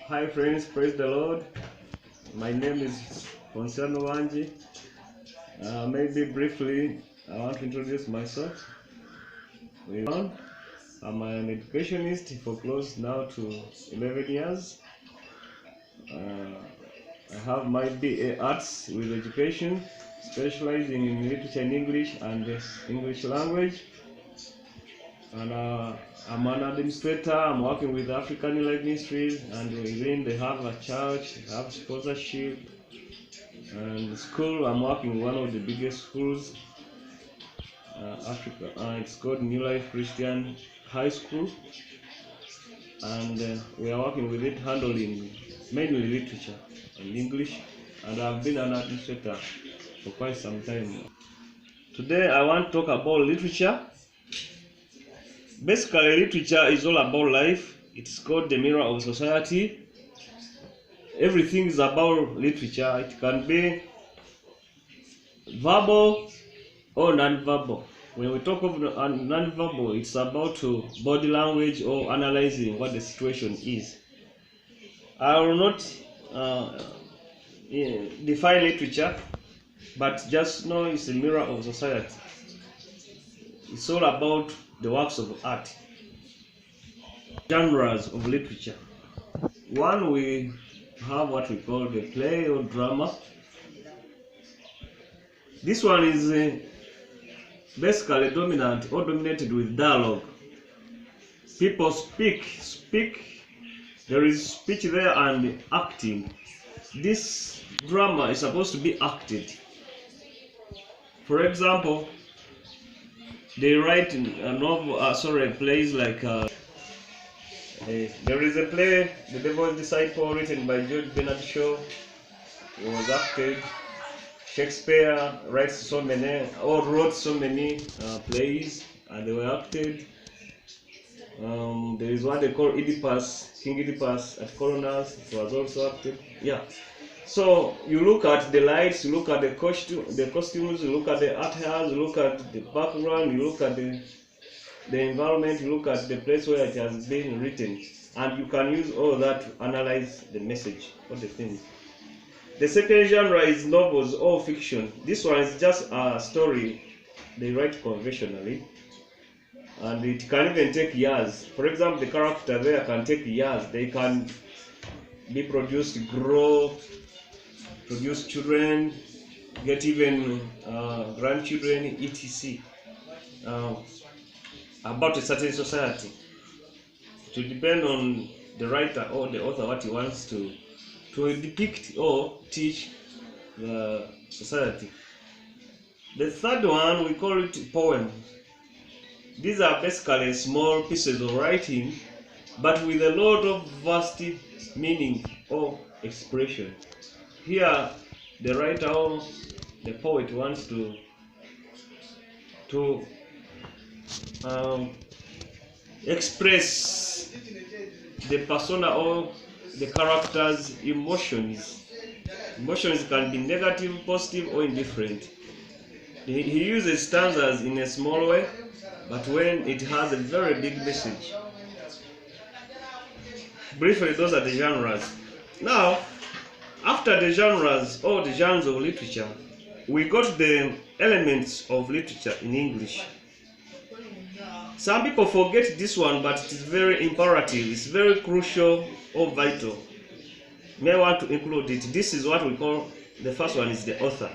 Hi friends, praise the Lord. My name is Thiongo. Maybe briefly, I want to introduce myself. I'm an educationist for close now to 11 years. I have my BA Arts with Education, specializing in literature in English and English language. And I'm an administrator. I'm working with African Life Ministries, and within they have a church, they have sponsorship, and school. I'm working with one of the biggest schools, Africa. It's called New Life Christian High School, and we are working with it, handling mainly literature and English. And I've been an administrator for quite some time. Today I want to talk about literature. Basically, literature is all about life. It's called the mirror of society. Everything is about literature. It can be verbal or non-verbal. When we talk of non-verbal, it's about body language or analyzing what the situation is. I will not define literature, but just know it's a mirror of society. It's all about the works of art, genres of literature. One, we have what we call the play or drama. This one is basically dominant or dominated with dialogue. People speak. There is speech there and acting. This drama is supposed to be acted. For example, they write a novel, plays like there is a play, The Devil's Disciple, written by George Bernard Shaw. It was acted. Shakespeare wrote so many plays, and they were acted. There is what they call Oedipus, King Oedipus at Coronas. It was also acted. Yeah. So you look at the lights, you look at the costumes, you look at the attires, you look at the background, you look at the environment, you look at the place where it has been written, and you can use all that to analyze the message or the things. The second genre is novels or fiction. This one is just a story they write conventionally, and it can even take years. For example, the character there can take years. They can be produced, grow, produce children, get even grandchildren, etc. About a certain society. It will depend on the writer or the author what he wants to depict or teach the society. The third one, we call it poems. These are basically small pieces of writing, but with a lot of vast meaning or expression. Here, the writer or the poet wants to express the persona or the character's emotions. Emotions can be negative, positive, or indifferent. He uses stanzas in a small way, but when it has a very big message. Briefly, those are the genres. Now, after the genres or the genres of literature, we got the elements of literature in English. Some people forget this one, but it is very imperative, it's very crucial or vital. May I want to include it. This is what we call, the first one is the author.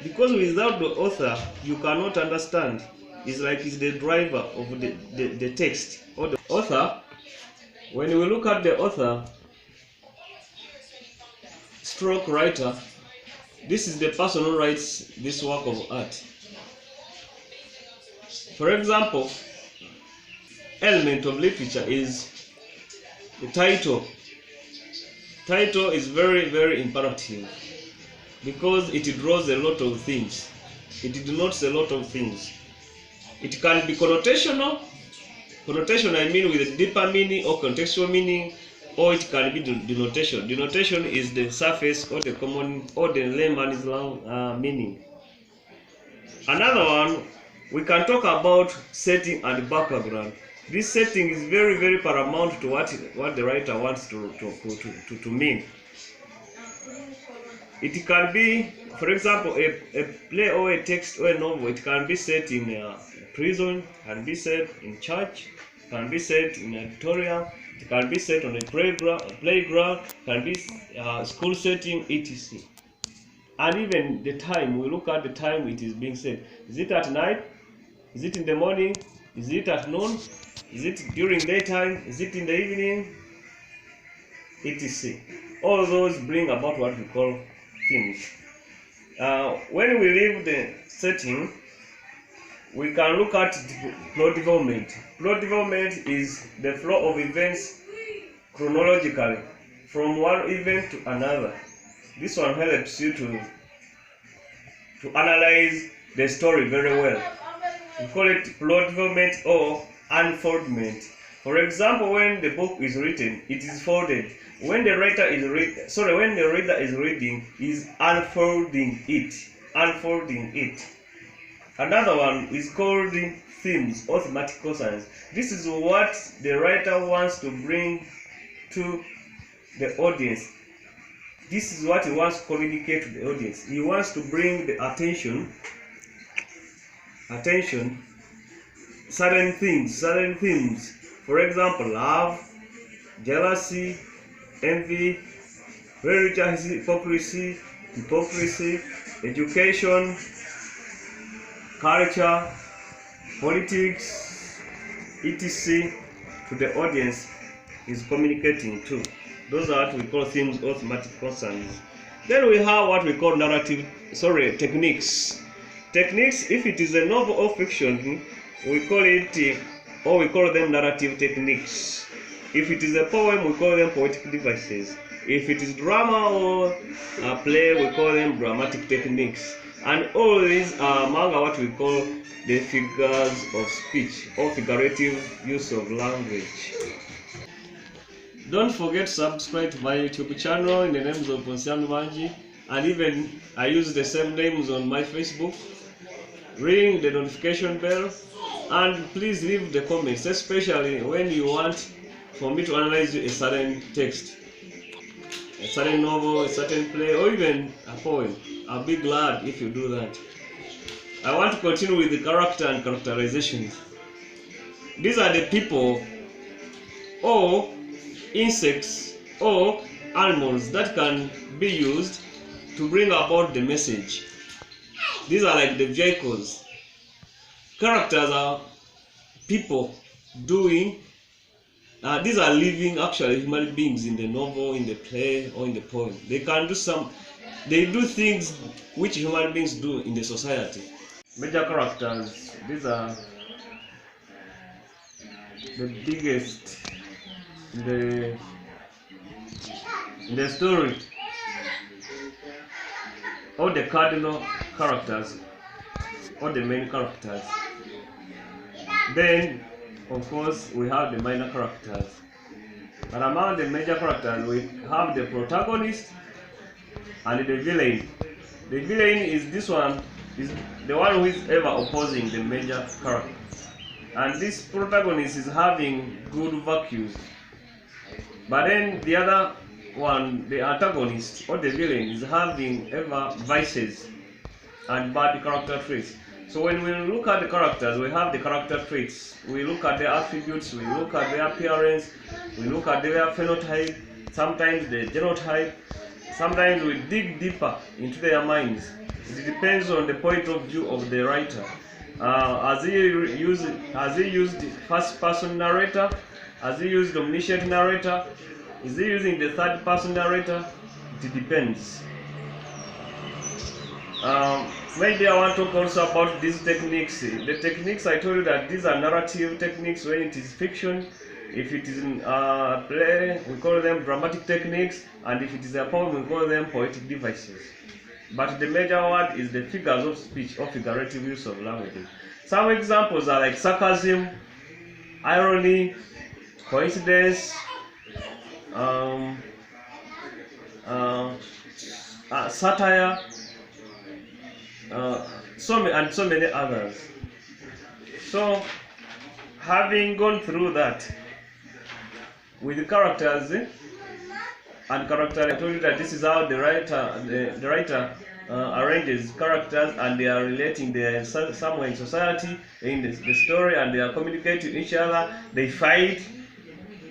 Because without the author, you cannot understand. It's like it's the driver of the text. Or the author, when we look at the author, stroke writer, this is the person who writes this work of art. For example, element of literature is the title. Title is very, very imperative because it draws a lot of things. It denotes a lot of things. It can be connotational. Connotation, I mean, with a deeper meaning or contextual meaning, or it can be denotation. Denotation is the surface or the common or the layman's meaning. Another one, we can talk about setting and background. This setting is very, very paramount to what the writer wants to mean. It can be, for example, a play or a text or a novel. It can be set in a prison, can be set in church, can be set in an auditorium, it can be set on a playground, can be school setting, etc. And even the time, we look at the time it is being said. Is it at night? Is it in the morning? Is it at noon? Is it during daytime? Is it in the evening? etc. All those bring about what we call themes. When we leave the setting, we can look at plot development. Plot development is the flow of events chronologically from one event to another. This one helps you to analyze the story very well. We call it plot development or unfoldment. For example, when the book is written, it is folded. When the reader is reading, is unfolding it. Another one is called themes or thematical signs. This is what the writer wants to bring to the audience. This is what he wants to communicate to the audience. He wants to bring the attention, certain themes. For example, love, jealousy, envy, religious hypocrisy, education, culture, politics, etc. to the audience is communicating to. Those are what we call themes or thematic concerns. Then we have what we call techniques. Techniques, if it is a novel or fiction, we call them narrative techniques. If it is a poem, we call them poetic devices. If it is drama or a play, we call them dramatic techniques. And all these are among what we call the figures of speech or figurative use of language. Don't forget to subscribe to my YouTube channel in the names of Thiongo Manji, and even I use the same names on my Facebook. Ring the notification bell, and please leave the comments, especially when you want for me to analyze a certain text, a certain novel, a certain play, or even a poem. I'll be glad if you do that. I want to continue with the character and characterizations. These are the people or insects or animals that can be used to bring about the message. These are like the vehicles. Characters are people doing. These are living, actually, human beings in the novel, in the play, or in the poem. They do things which human beings do in the society. Major characters. These are the biggest in the story. All the cardinal characters, all the main characters. Then, of course, we have the minor characters. But among the major characters, we have the protagonist and the villain. The villain is the one who is ever opposing the major character. And this protagonist is having good virtues. But then the other one, the antagonist or the villain, is having ever vices and bad character traits. So when we look at the characters, we have the character traits. We look at their attributes, we look at their appearance, we look at their phenotype, sometimes the genotype. Sometimes we dig deeper into their minds. It depends on the point of view of the writer. Has he used first-person narrator? Has he used omniscient narrator? Is he using the third-person narrator? It depends. Maybe I want to talk also about these techniques. The techniques, I told you that these are narrative techniques when it is fiction. If it is a play, we call them dramatic techniques, and if it is a poem, we call them poetic devices. But the major word is the figures of speech or figurative use of language. Some examples are like sarcasm, irony, coincidence, satire, so many others. So having gone through that with the characters and character, I told you that this is how the writer arranges characters, and they are relating their somewhere in society in the story, and they are communicating to each other. They fight,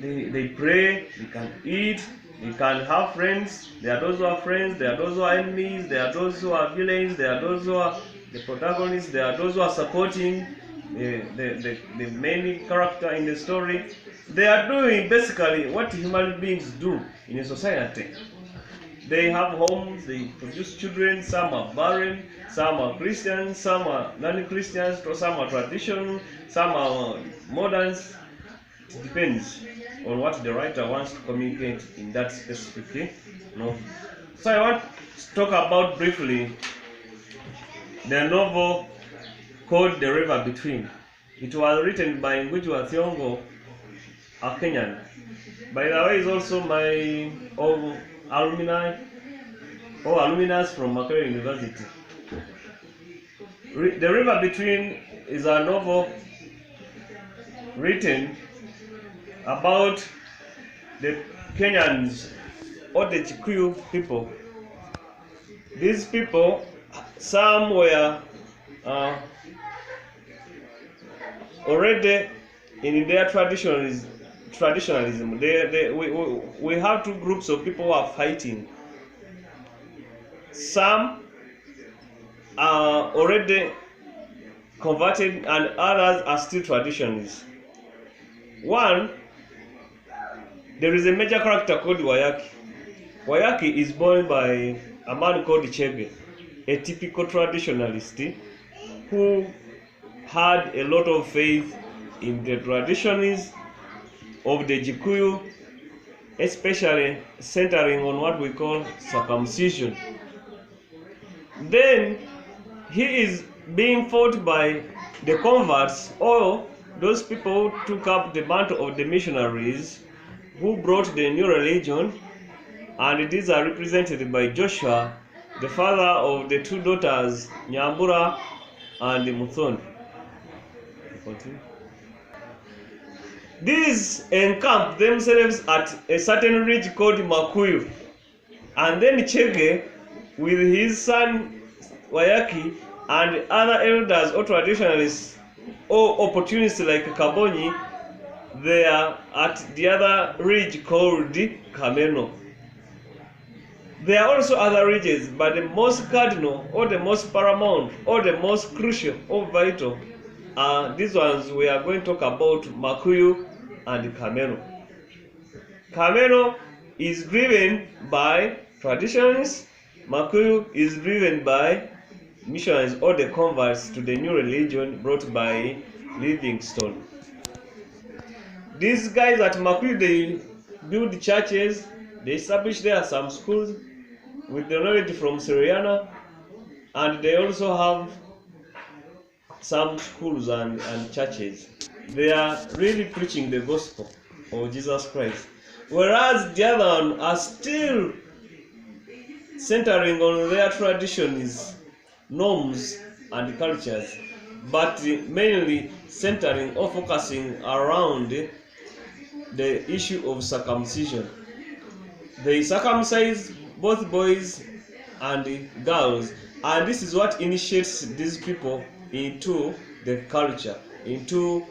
they pray, they can eat, they can have friends. There are those who are friends, there are those who are enemies, there are those who are villains, there are those who are the protagonists, there are those who are supporting the main character in the story. They are doing basically what human beings do in a society. They have homes, they produce children, some are barren, some are Christians, some are non-Christians, some are traditional, some are moderns. It depends on what the writer wants to communicate in that specific novel. So I want to talk about briefly the novel called The River Between. It was written by Ngugi Thiongo, a Kenyan. By the way, is also my alumnus from Makerere University. The River Between is a novel written about the Kenyans or the Kikuyu people. These people, some were already in their traditionalism. We have two groups of people who are fighting. Some are already converted and others are still traditionalists. One, there is a major character called Wayaki. Wayaki is born by a man called Chege, a typical traditionalist who had a lot of faith in the traditions of the Gikuyu, especially centering on what we call circumcision. Then he is being fought by the converts, or those people who took up the mantle of the missionaries who brought the new religion, and these are represented by Joshua, the father of the two daughters, Nyambura and Muthoni. These encamp themselves at a certain ridge called Makuyu, and then Chege, with his son Wayaki and other elders or traditionalists or opportunists like Kabonyi, they are at the other ridge called Kameno. There are also other ridges, but the most cardinal or the most paramount or the most crucial or vital are these ones we are going to talk about: Makuyu and Kameno. Kameno is driven by traditions, Makuyu is driven by missionaries or the converts to the new religion brought by Livingstone. These guys at Makuyu, they build churches, they establish there some schools with the knowledge from Syriana, and they also have some schools and churches. They are really preaching the gospel of Jesus Christ. Whereas the other one are still centering on their traditions, norms, and cultures, but mainly centering or focusing around the issue of circumcision. They circumcise both boys and girls, and this is what initiates these people into the culture, into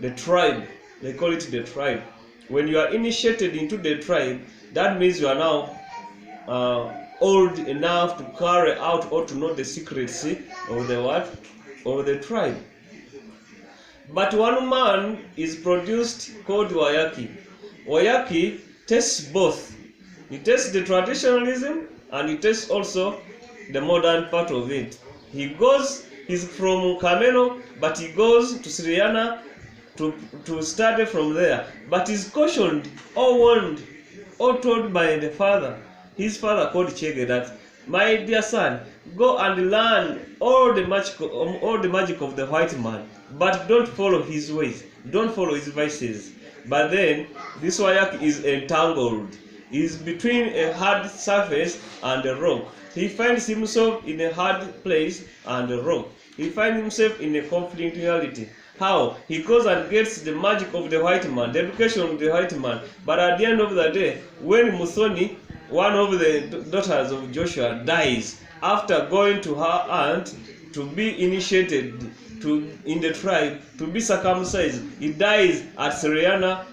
the tribe. They call it the tribe. When you are initiated into the tribe, that means you are now old enough to carry out or to know the secrets of the what? Of the tribe. But one man is produced called Wayaki. Wayaki tests both. He tests the traditionalism and he tests also the modern part of it. He's from Kameno, but he goes to Syriana to study from there. But he's cautioned or warned or told by the father, his father called Chege, that, my dear son, go and learn all the magic of the white man, but don't follow his ways, don't follow his vices. But then this Wayaki is entangled. He is between a hard surface and a rock. He finds himself in a hard place and a rock. He finds himself in a conflict reality. How? He goes and gets the magic of the white man, the education of the white man. But at the end of the day, when Muthoni, one of the daughters of Joshua, dies, after going to her aunt to be initiated in the tribe, to be circumcised, he dies at Syriana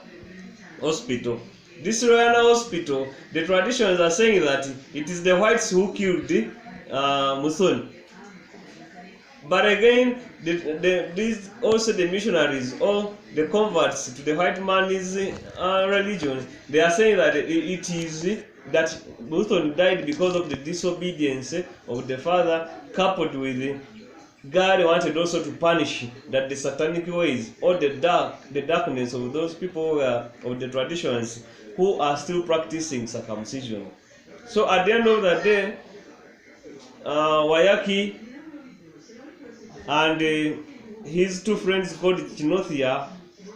Hospital. This Syriana Hospital, the traditions are saying that it is the whites who killed Muthoni. But again, these also the missionaries or the converts to the white man's religion, they are saying that it is that Muthoni died because of the disobedience of the father, coupled with God wanted also to punish that the satanic ways or the darkness of those people of the traditions who are still practicing circumcision. So at the end of the day, Wayaki and his two friends called Chinothia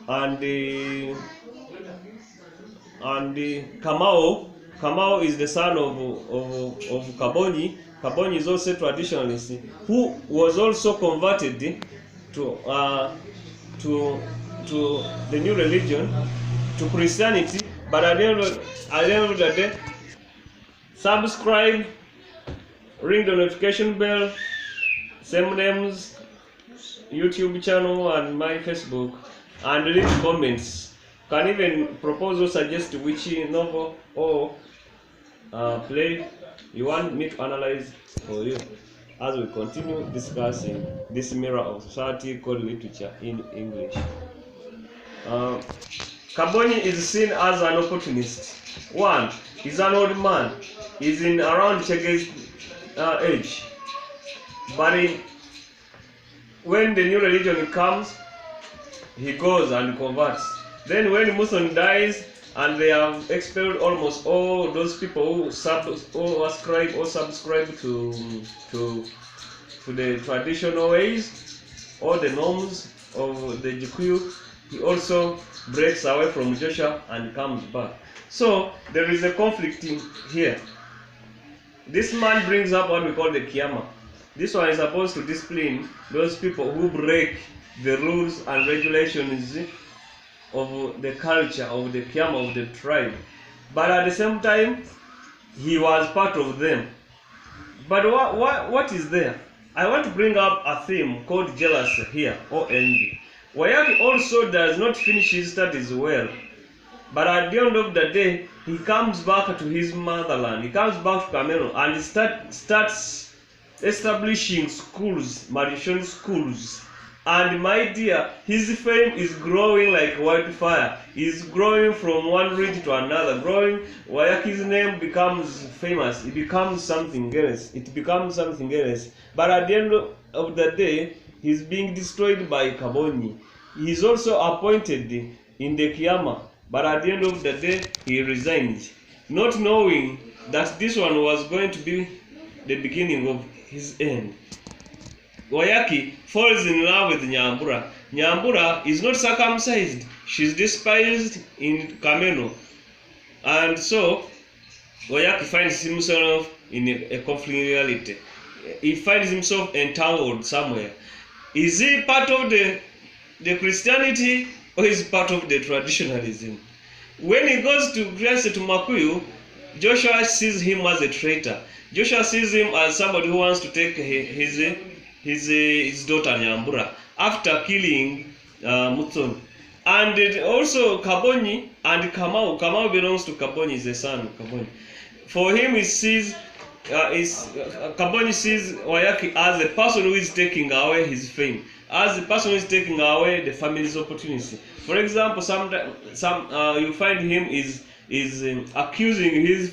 and Kamau. Kamau is the son of Kabonyi. Kabonyi is also a traditionalist who was also converted to the new religion, to Christianity. But at the end of the day, subscribe, ring the notification bell, same names, YouTube channel and my Facebook, and leave comments. Can even propose or suggest which novel or play you want me to analyze for you as we continue discussing this mirror of society called literature in English. Kabonyi is seen as an opportunist. One, he's an old man. He's in around Chege's age. But when the new religion comes, he goes and converts. Then when Muthoni dies, and they have expelled almost all those people who ascribe or subscribe to the traditional ways or the norms of the Gikuyu, he also breaks away from Joshua and comes back. So there is a conflict here. This man brings up what we call the Kiyama. This one is supposed to discipline those people who break the rules and regulations of the culture of the Kiyama of the tribe. But at the same time, he was part of them. But what is there? I want to bring up a theme called jealousy here, or envy. Wayaki also does not finish his studies well. But at the end of the day, he comes back to his motherland. He comes back to Cameroon and starts establishing schools, Mauritian schools. And my dear, his fame is growing like wildfire. He's growing from one region to another, growing. Wayaki's name becomes famous. It becomes something else. But at the end of the day, he's being destroyed by Kabonyi. He's also appointed in the Kiyama. But at the end of the day, he resigned, not knowing that this one was going to be the beginning of his end. Wayaki falls in love with Nyambura. Nyambura is not circumcised. She's despised in Kameno. And so, Wayaki finds himself in a conflictuality. He finds himself entangled somewhere. Is he part of the Christianity or is he part of the traditionalism? When he goes to Makuyu, Joshua sees him as a traitor. Joshua sees him as somebody who wants to take his daughter Nyambura after killing Muthoni. And also Kabonyi and Kamau. Kamau belongs to Kabonyi, is the son of Kabonyi. For him, he sees Kabonyi sees Wayaki as the person who is taking away his fame, as the person who is taking away the family's opportunity. For example, you find him is accusing his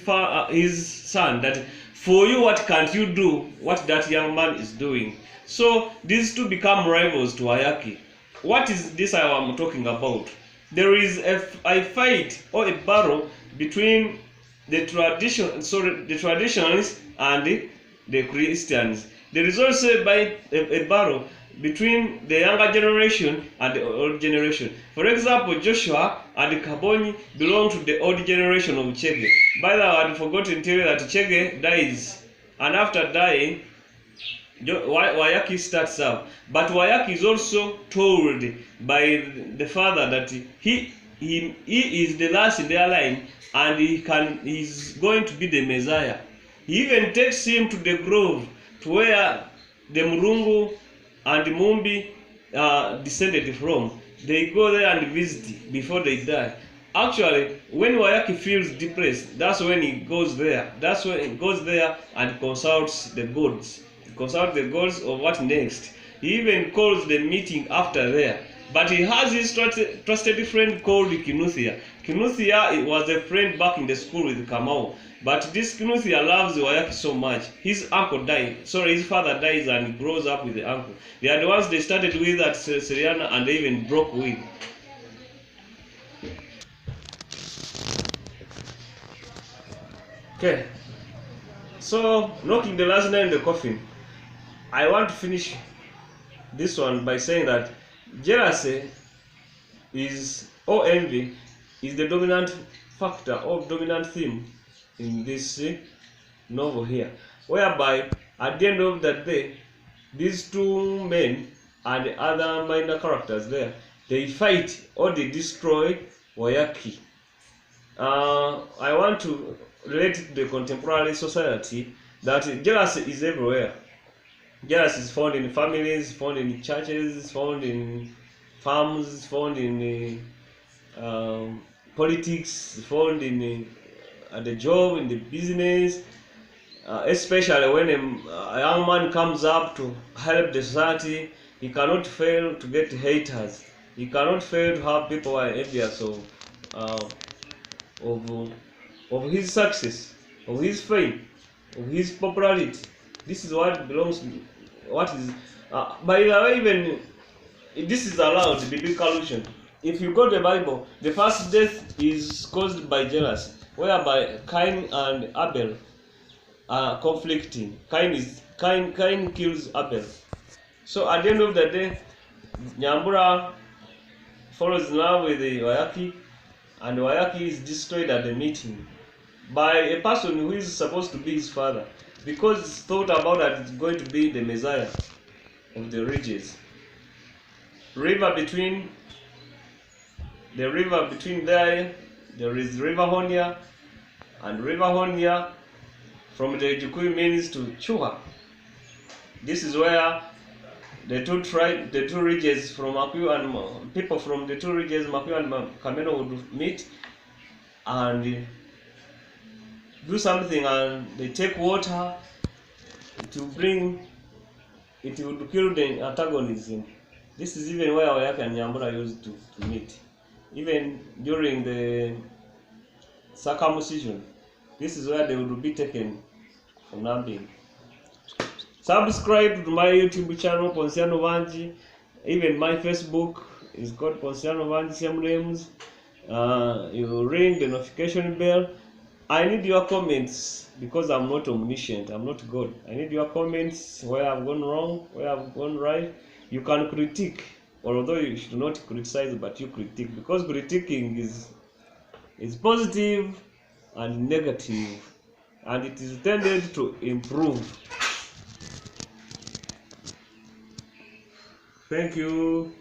son that for you, what can't you do what that young man is doing? So these two become rivals to Wayaki. What is this I am talking about? There is a fight or a battle between the traditionalists and the Christians. There is also a battle between the younger generation and the old generation. For example, Joshua and Kabonyi belong to the old generation of Chege. By the way, I had forgotten to tell you that Chege dies, and after dying, Wayaki starts up, but Wayaki is also told by the father that he is the last in their line, and he's going to be the Messiah. He even takes him to the grove, to where the Murungu and Mumbi descended from. They go there and visit before they die. Actually, when Wayaki feels depressed, that's when he goes there. That's when he goes there and consults the gods. Consult the gods of what next. He even calls the meeting after there. But he has his trusted friend called Kinuthia. Kinuthia was a friend back in the school with Kamau. But this Kinuthia loves Wayaki so much. His father dies and he grows up with the uncle. They are the ones they started with at Seriana, and they even broke with. Okay. So, knocking the last nail in the coffin. I want to finish this one by saying that jealousy or envy is the dominant factor or dominant theme in this novel here, whereby at the end of that day, these two men and the other minor characters there, they fight or they destroy Wayaki. I want to relate it to the contemporary society that jealousy is everywhere. Jealousy is found in families, found in churches, found in farms, found in politics, found in at the job, in the business, especially when a young man comes up to help the society. He cannot fail to get haters. He cannot fail to have people who are envious of his success, of his fame, of his popularity. This is what belongs to what is. By the way, even this is allowed, the biblical allusion. If you go to the Bible, the first death is caused by jealousy, whereby Cain and Abel are conflicting. Cain kills Abel. So at the end of the day, Nyambura falls in love with the Wayaki, and Wayaki is destroyed at the meeting by a person who is supposed to be his father, because it's thought about that it's going to be the Messiah of the regions. River between there is River Honia, and River Honia from the Jukui means to Chuha. This is where the two regions from Makuyu and people from the two regions, Makuyu and Kameno, would meet and do something, and they take water to bring it would kill the antagonism. This is even where Wayaki and Nyambura used to meet. Even during the circumcision, this is where they would be taken for nabbing. Subscribe to my YouTube channel, Ponsiano Vanji. Even my Facebook is called Ponsiano Vanji, same names. You ring the notification bell. I need your comments, because I'm not omniscient, I'm not God. I need your comments, where I've gone wrong, where I've gone right. You can critique, although you should not criticize, but you critique, because critiquing is positive and negative, and it is intended to improve. Thank you.